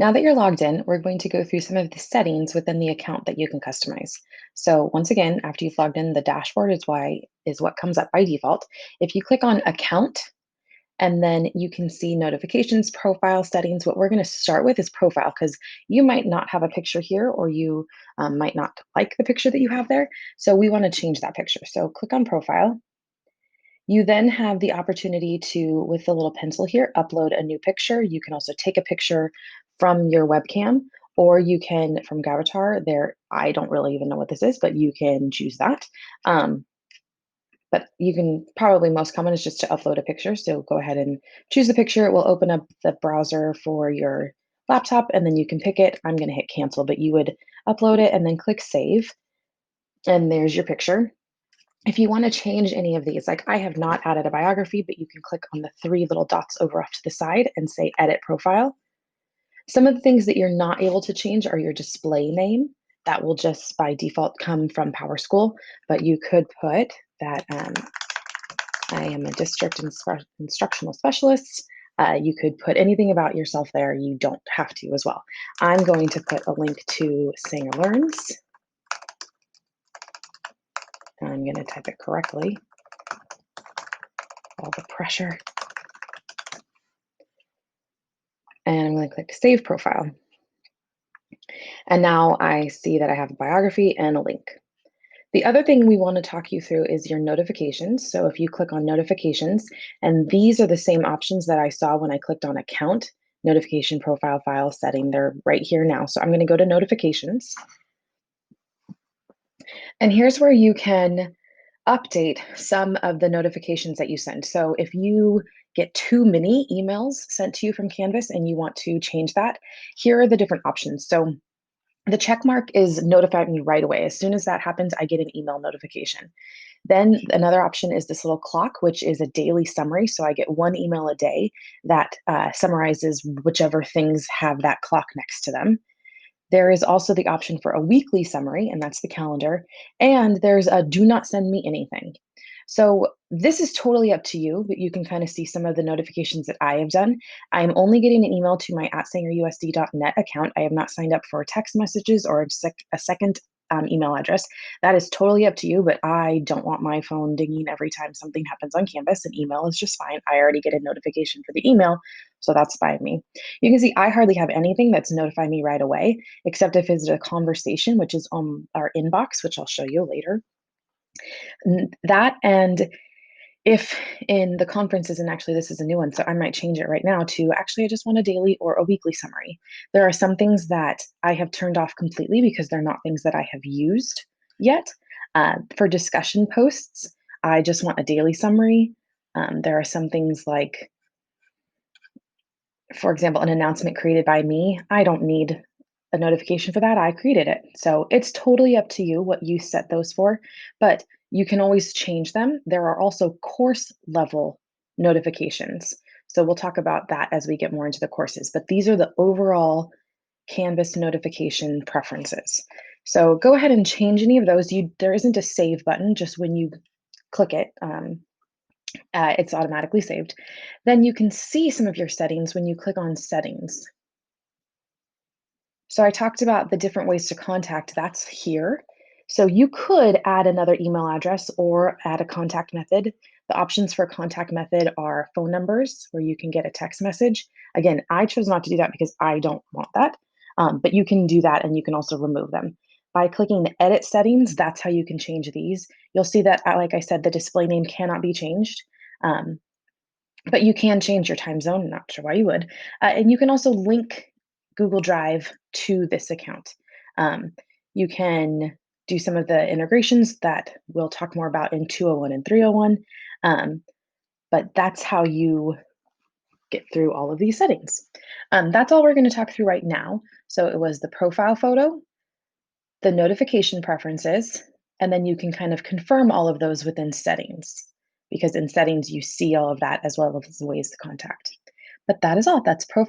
Now that you're logged in, we're going to go through some of the settings within the account that you can customize. So once again, after you've logged in, the dashboard is what comes up by default. If you click on account, and then you can see notifications, profile settings. What we're going to start with is profile because you might not have a picture here or you might not like the picture that you have there. So we want to change that picture. So click on profile. You then have the opportunity to, with the little pencil here, upload a new picture. You can also take a picture from your webcam, or you can from Gavatar. There, I don't really even know what this is, but you can choose that. Um, but you can probably most common is just to upload a picture. So go ahead and choose the picture. It will open up the browser for your laptop, and then you can pick it. I'm going to hit cancel, but you would upload it and then click save, and there's your picture. If you want to change any of these, like I have not added a biography, but you can click on the three little dots over off to the side and say edit profile. Some of the things that you're not able to change are your display name. That will just by default come from PowerSchool, but you could put that I am a instructional specialist. You could put anything about yourself there. You don't have to as well. I'm going to put a link to Sanger Learns. I'm going to type it correctly. All the pressure. And I'm going to click Save Profile. And now I see that I have a biography and a link. The other thing we want to talk you through is your notifications. So if you click on notifications, and these are the same options that I saw when I clicked on account, notification, profile, file, setting, they're right here now. So I'm going to go to notifications. And here's where you can update some of the notifications that you send. So if you get too many emails sent to you from Canvas and you want to change that, here are the different options. So the check mark is notify me right away. As soon as that happens, I get an email notification. Then another option is this little clock, which is a daily summary. So I get one email a day that summarizes whichever things have that clock next to them. There is also the option for a weekly summary, and that's the calendar. And there's a do not send me anything. So this is totally up to you, but you can kind of see some of the notifications that I have done. I'm only getting an email to my @sangerusd.net account. I have not signed up for text messages or a second email address. That is totally up to you, but I don't want my phone dinging every time something happens on Canvas. An email is just fine. I already get a notification for the email, so that's fine with me. You can see I hardly have anything that's notifying me right away, except if it's a conversation, which is on our inbox, which I'll show you later. That and if in the conferences, and actually this is a new one, so I might change it right now to actually I just want a daily or a weekly summary. There are some things that I have turned off completely because they're not things that I have used yet. For discussion posts, I just want a daily summary. There are some things like, for example, an announcement created by me. I don't need a notification for that. I created it. So it's totally up to you what you set those for, but you can always change them. There are also course level notifications. So we'll talk about that as we get more into the courses, but these are the overall Canvas notification preferences. So go ahead and change any of those. There isn't a save button, just when you click it, it's automatically saved. Then you can see some of your settings when you click on settings. So I talked about the different ways to contact, that's here. So you could add another email address or add a contact method. The options for contact method are phone numbers, where you can get a text message. Again, I chose not to do that because I don't want that, but you can do that and you can also remove them. By clicking the edit settings, that's how you can change these. You'll see that, like I said, the display name cannot be changed. But you can change your time zone, not sure why you would. And you can also link Google Drive to this account. You can do some of the integrations that we'll talk more about in 201 and 301. But that's how you get through all of these settings. That's all we're going to talk through right now. So it was the profile photo, the notification preferences, and then you can kind of confirm all of those within settings, because in settings you see all of that as well as ways to contact. But that is all. That's profile.